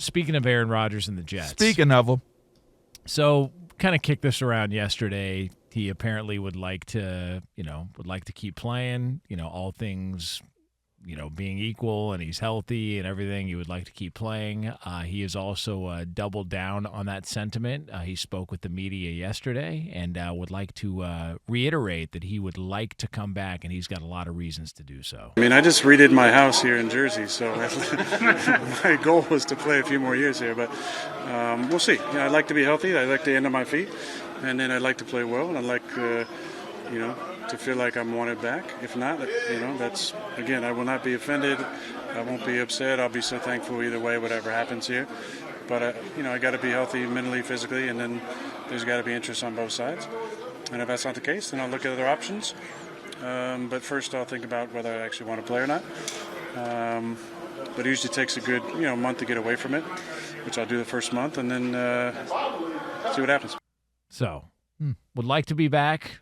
speaking of Aaron Rodgers and the Jets. Speaking of them. So kind of kicked this around yesterday. He apparently would like to keep playing, all things, being equal, and he's healthy and everything. He would like to keep playing. He has also doubled down on that sentiment. He spoke with the media yesterday and would like to reiterate that he would like to come back, and he's got a lot of reasons to do so. I mean, I just redid my house here in Jersey, so my goal was to play a few more years here, but we'll see. I'd like to be healthy. I'd like to end on my feet, and then I'd like to play well, and I'd like, to feel like I'm wanted back. If not, that's, again, I will not be offended. I won't be upset. I'll be so thankful either way, whatever happens here. But, I got to be healthy mentally, physically, and then there's got to be interest on both sides. And if that's not the case, then I'll look at other options. But first I'll think about whether I actually want to play or not. But it usually takes a good, month to get away from it, which I'll do the first month, and then see what happens. So, would like to be back.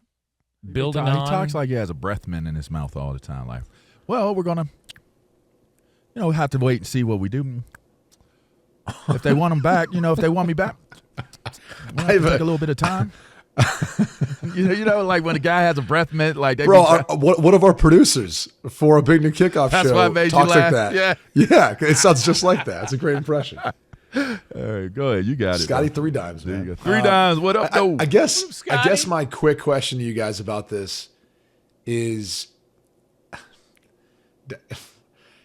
Building on. He talks like he has a breath mint in his mouth all the time. Like, well, we're going to, have to wait and see what we do. If they want him back, if they want me back, take a little bit of time. Like when a guy has a breath mint, like one of our producers for a Big New Kickoff That's show why I made talks you laugh. like that. Yeah, it sounds just like that. It's a great impression. All right, go ahead. You got it. Scotty, 3 dimes, man. There you go. 3 dimes. What up, though? I guess my quick question to you guys about this is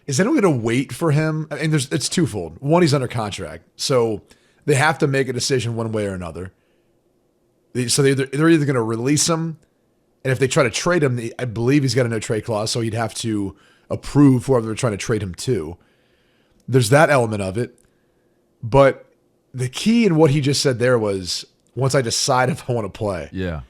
anyone going to wait for him? I mean, it's twofold. One, he's under contract, so they have to make a decision one way or another. So they're either going to release him, and if they try to trade him, I believe he's got a no-trade clause, so he'd have to approve whoever they're trying to trade him to. There's that element of it. But the key in what he just said there was, once I decide if I want to play. Yeah.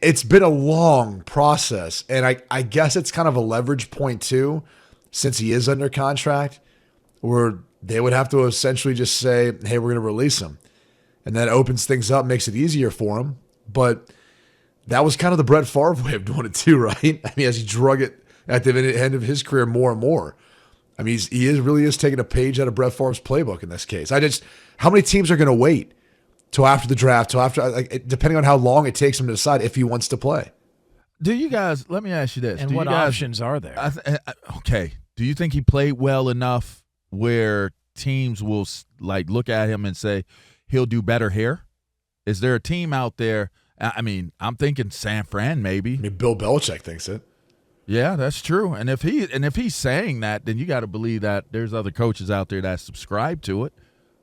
It's been a long process, and I guess it's kind of a leverage point too, since he is under contract, where they would have to essentially just say, hey, we're going to release him. And that opens things up, makes it easier for him. But that was kind of the Brett Favre way of doing it too, right? I mean, as he drug it at the end of his career more and more. I mean, he really is taking a page out of Brett Favre's playbook in this case. How many teams are going to wait till after the draft, depending on how long it takes him to decide if he wants to play? Do you guys, let me ask you this. And what options are there? Okay. Do you think he played well enough where teams will look at him and say he'll do better here? Is there a team out there? I mean, I'm thinking San Fran maybe. I mean, Bill Belichick thinks it. Yeah, that's true. And if he's saying that, then you got to believe that there's other coaches out there that subscribe to it.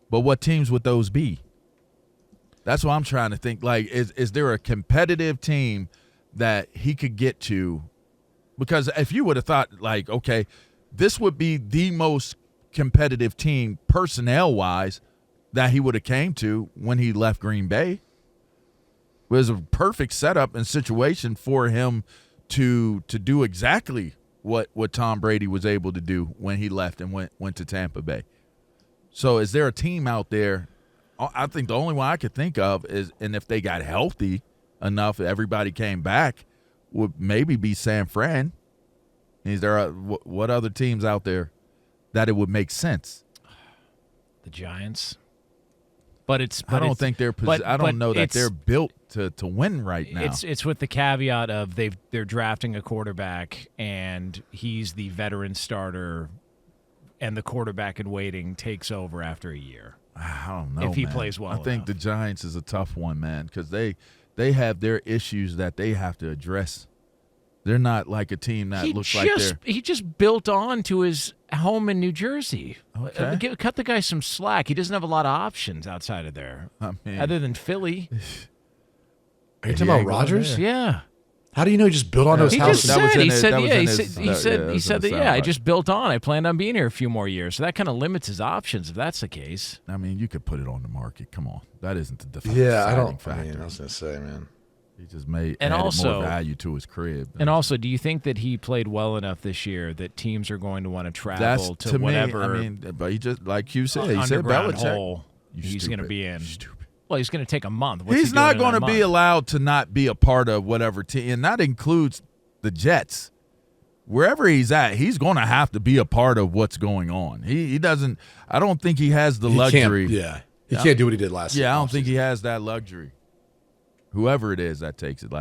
But what teams would those be? That's what I'm trying to think. Like, is there a competitive team that he could get to? Because if you would have thought, okay, this would be the most competitive team personnel-wise that he would have came to when he left Green Bay. It was a perfect setup and situation for him to do exactly what Tom Brady was able to do when he left and went to Tampa Bay. So is there a team out there? I think the only one I could think of is, and if they got healthy enough, everybody came back, would maybe be San Fran. Is there what other teams out there that it would make sense? The Giants. I don't know that they're built to win right now. It's with the caveat of they're drafting a quarterback and he's the veteran starter, and the quarterback in waiting takes over after a year. I don't know. If he plays well, I think the Giants is a tough one, man, because they have their issues that they have to address. They're not like a team that looks like they're. He just built on to his home in New Jersey. Okay. Cut the guy some slack. He doesn't have a lot of options outside of there, other than Philly. Are you talking about Rodgers? Yeah. How do you know he just built on his house? He said, I just built on. I planned on being here a few more years. So that kind of limits his options if that's the case. I mean, you could put it on the market. Come on. That isn't the defining factor. I was going to say, man. He just added more value to his crib. And also, do you think that he played well enough this year that teams are going to want to travel to whatever? Me, I mean, but he just, like you said, he said Belichick hole he's going to be in. Stupid. Well, he's going to take a month. He's not going to be allowed to not be a part of whatever team, and that includes the Jets. wherever he's at, he's going to have to be a part of what's going on. He doesn't. I don't think he has the luxury. He can't do what he did last year. Yeah, I don't think he has that luxury. Whoever it is that takes it,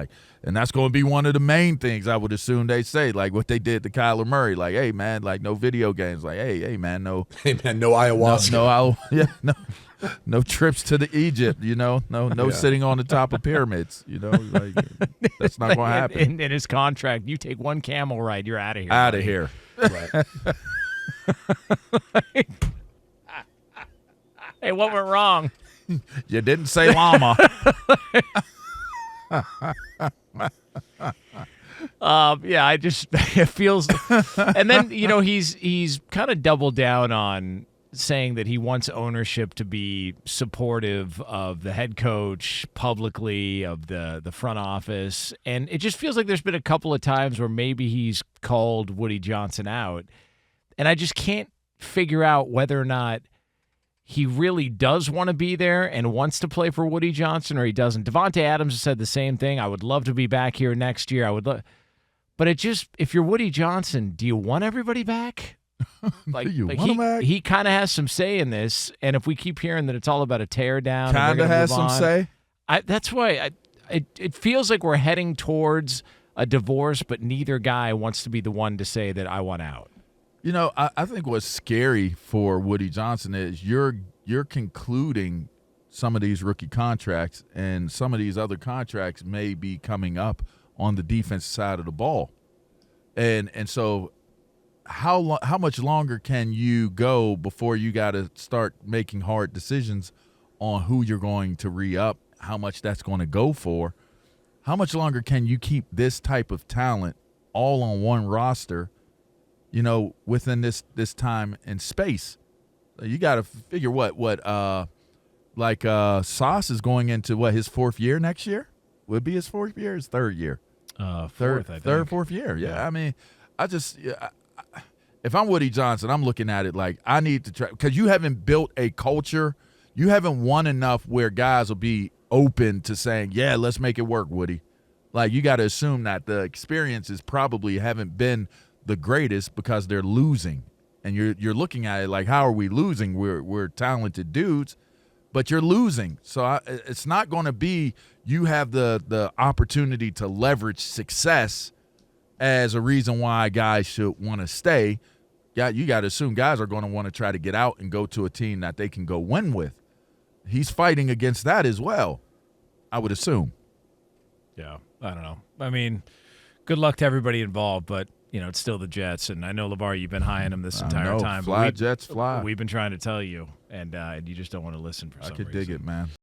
and that's going to be one of the main things I would assume they say, like what they did to Kyler Murray, like, hey man, like no video games, like hey man, no ayahuasca, no trips to the Egypt, no sitting on the top of pyramids, like that's not going to happen. In his contract, you take one camel ride, you're out of here. Out of here. Right. Hey, what went wrong? You didn't say llama. Yeah, it feels, and then he's kind of doubled down on saying that he wants ownership to be supportive of the head coach publicly, of the front office, and it just feels like there's been a couple of times where maybe he's called Woody Johnson out, and I just can't figure out whether or not he really does want to be there and wants to play for Woody Johnson, or he doesn't. Devontae Adams has said the same thing. I would love to be back here next year. But if you're Woody Johnson, do you want everybody back? Do you want him back? He kind of has some say in this, and if we keep hearing that it's all about a tear down, kind of has some say. That's why it feels like we're heading towards a divorce, but neither guy wants to be the one to say that I want out. I think what's scary for Woody Johnson is you're concluding some of these rookie contracts, and some of these other contracts may be coming up on the defense side of the ball. And so how much longer can you go before you got to start making hard decisions on who you're going to re-up, how much that's going to go for? How much longer can you keep this type of talent all on one roster, within this time and space? You got to figure Sauce is going into his fourth year next year? Would it be his fourth year or his third year? Fourth, I think. Fourth year. Yeah. I mean, if I'm Woody Johnson, I'm looking at it like I need to try, because you haven't built a culture. You haven't won enough where guys will be open to saying, yeah, let's make it work, Woody. Like, you got to assume that the experiences probably haven't been the greatest because they're losing, and you're looking at it like, how are we losing? We're talented dudes, but you're losing. So it's not going to be you have the opportunity to leverage success as a reason why guys should want to stay. Yeah, you got to assume guys are going to want to try to get out and go to a team that they can go win with. He's fighting against that as well, I would assume. Yeah, I don't know. I mean, good luck to everybody involved, but it's still the Jets, and I know, LaVar, you've been high on them this entire time. Fly, Jets, fly. We've been trying to tell you, and you just don't want to listen for some reason. I could dig it, man.